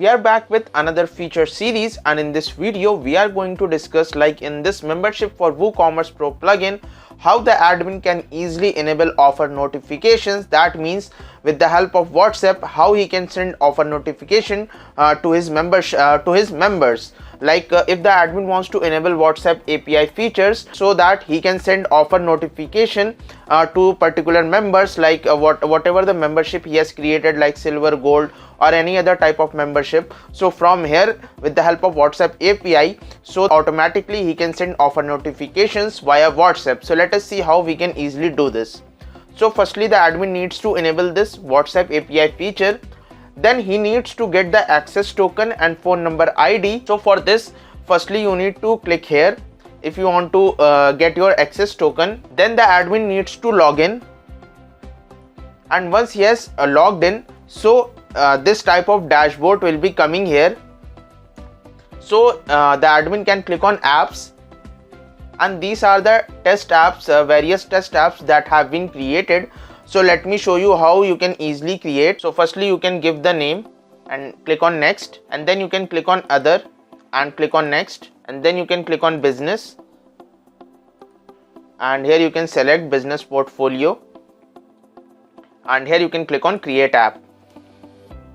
We are back with another feature series, and in this video we are going to discuss, like in this membership for WooCommerce Pro plugin, how the admin can easily enable offer notifications. That means with the help of WhatsApp, how he can send offer notification to his members. Like if the admin wants to enable WhatsApp API features so that he can send offer notification to particular members, like whatever the membership he has created, like silver, gold, or any other type of membership. So from here, with the help of WhatsApp API, so automatically he can send offer notifications via WhatsApp. So let us see how we can easily do this. So firstly, the admin needs to enable this WhatsApp API feature. Then he needs to get the access token and phone number ID. So for this, firstly you need to click here if you want to get your access token. Then the admin needs to log in, and once he has logged in, so this type of dashboard will be coming here. So the admin can click on apps, and these are the test apps, various test apps that have been created. So let me show you how you can easily create. So firstly you can give the name and click on next, and then you can click on other and click on next, and then you can click on business, and here you can select business portfolio, and here you can click on create app.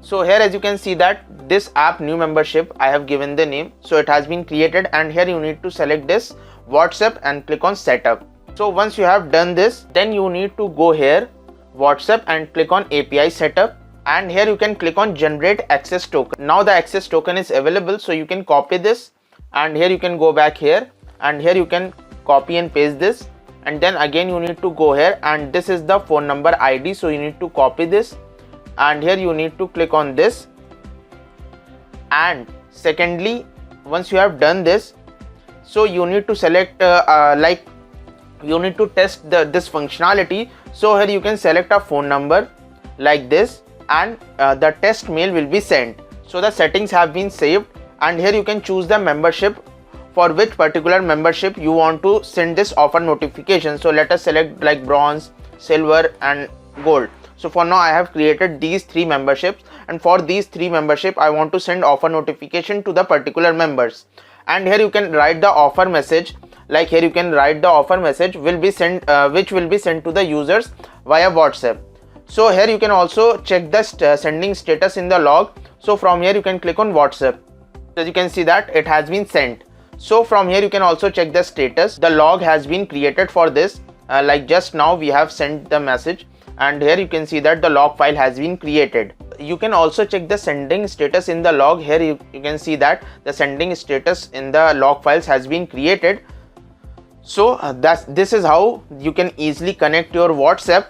So here, as you can see that this app new membership, I have given the name, so it has been created, and here you need to select this WhatsApp and click on setup. So once you have done this, then you need to go here WhatsApp and click on API setup, and here you can click on generate access token. Now the access token is available, so you can copy this, and here you can go back here, and here you can copy and paste this, and then again you need to go here, and this is the phone number ID, so you need to copy this, and here you need to click on this. And secondly, once you have done this, so you need to select like you need to test this functionality. So here you can select a phone number like this, and the test mail will be sent. So the settings have been saved, and here you can choose the membership, for which particular membership you want to send this offer notification. So let us select like bronze, silver, and gold. So for now I have created these three memberships, and for these three membership I want to send offer notification to the particular members. And here you can write the offer message, like here you can write the offer message will be sent which will be sent to the users via WhatsApp. So here you can also check the sending status in the log. So from here you can click on WhatsApp. As you can see that it has been sent. So from here you can also check the status. The log has been created for this, like just now we have sent the message, and here you can see that the log file has been created. You can also check the sending status in the log. Here you can see that the sending status in the log files has been created. So this is how you can easily connect your WhatsApp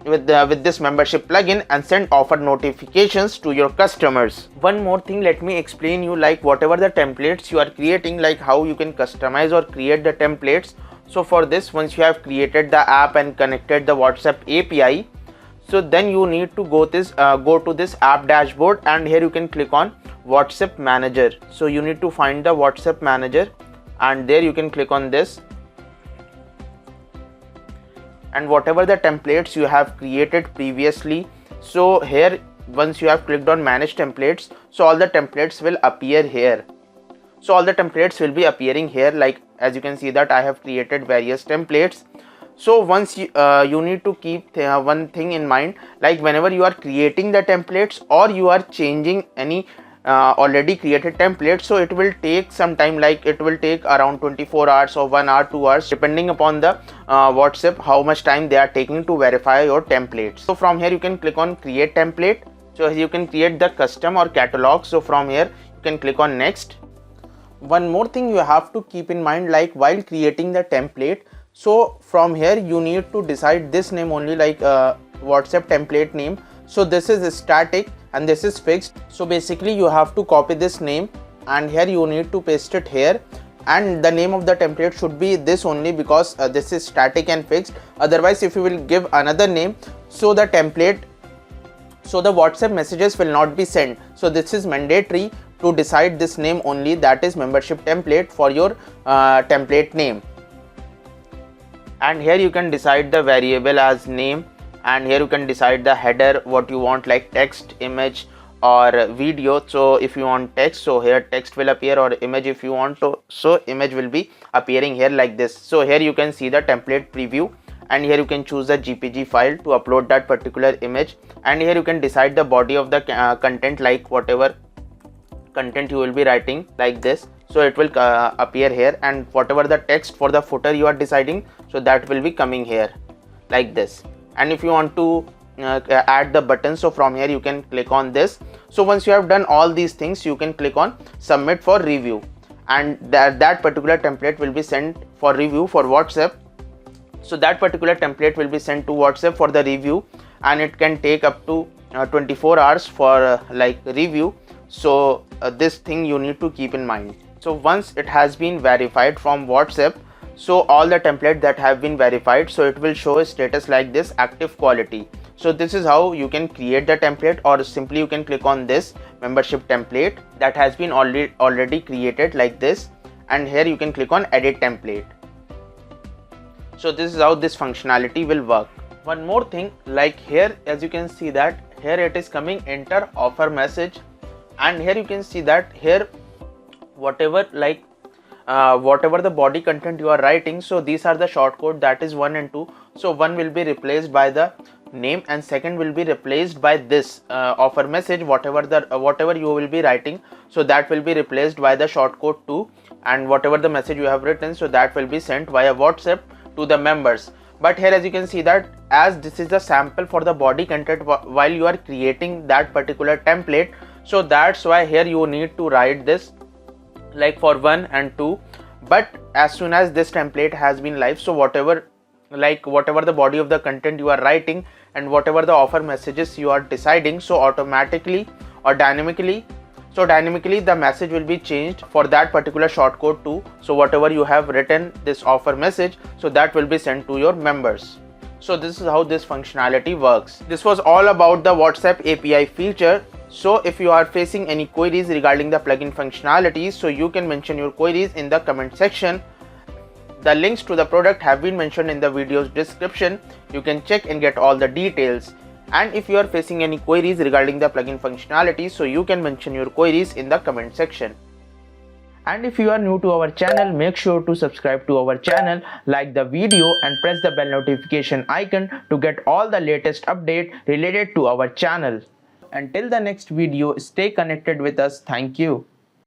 with this membership plugin and send offer notifications to your customers. One more thing, let me explain you, like whatever the templates you are creating, like how you can customize or create the templates. So for this, once you have created the app and connected the WhatsApp API, so then you need to go to this app dashboard, and here you can click on WhatsApp manager. So you need to find the WhatsApp manager, and there you can click on this, and whatever the templates you have created previously, so here once you have clicked on manage templates, so all the templates will appear here. So all the templates will be appearing here, like as you can see that I have created various templates. So once you need to keep one thing in mind, like whenever you are creating the templates or you are changing any already created templates, so it will take some time, like it will take around 24 hours or 1 hour, 2 hours, depending upon the WhatsApp how much time they are taking to verify your templates. So from here you can click on create template. So you can create the custom or catalog. So from here you can click on next. One more thing you have to keep in mind, like while creating the template, so from here you need to decide this name only, like WhatsApp template name. So this is static and this is fixed. So basically you have to copy this name, and here you need to paste it here, and the name of the template should be this only, because this is static and fixed. Otherwise if you will give another name, so the WhatsApp messages will not be sent. So this is mandatory to decide this name only, that is membership template, for your template name. And here you can decide the variable as name, and here you can decide the header what you want, like text, image, or video. So if you want text, so here text will appear, or image if you want to, so image will be appearing here like this. So here you can see the template preview, and here you can choose the GPG file to upload that particular image, and here you can decide the body of the content, like whatever content you will be writing like this, so it will appear here, and whatever the text for the footer you are deciding, so that will be coming here like this. And if you want to add the button, so from here you can click on this. So once you have done all these things, you can click on submit for review, and that particular template will be sent for review for WhatsApp. So that particular template will be sent to WhatsApp for the review, and it can take up to 24 hours for like review. So this thing you need to keep in mind. So once it has been verified from WhatsApp, so all the templates that have been verified, so it will show a status like this, active quality. So this is how you can create the template, or simply you can click on this membership template that has been already created like this, and here you can click on edit template. So this is how this functionality will work. One more thing, like here as you can see that here it is coming enter offer message, and here you can see that here whatever the body content you are writing, so these are the shortcode, that is 1 and 2. So one will be replaced by the name, and second will be replaced by this offer message, whatever you will be writing, so that will be replaced by the shortcode 2, and whatever the message you have written, so that will be sent via WhatsApp to the members. But here as you can see that as this is a sample for the body content while you are creating that particular template, so that's why here you need to write this like for 1 and 2. But as soon as this template has been live, so whatever the body of the content you are writing and whatever the offer messages you are deciding, so automatically or dynamically the message will be changed for that particular shortcode 2. So whatever you have written this offer message, so that will be sent to your members. So this is how this functionality works. This was all about the WhatsApp API feature. So if you are facing any queries regarding the plugin functionalities, so you can mention your queries in the comment section. The links to the product have been mentioned in the video's description. You can check and get all the details. And if you are facing any queries regarding the plugin functionality, so you can mention your queries in the comment section. And if you are new to our channel, make sure to subscribe to our channel, like the video and press the bell notification icon to get all the latest update related to our channel. Until the next video, stay connected with us. Thank you.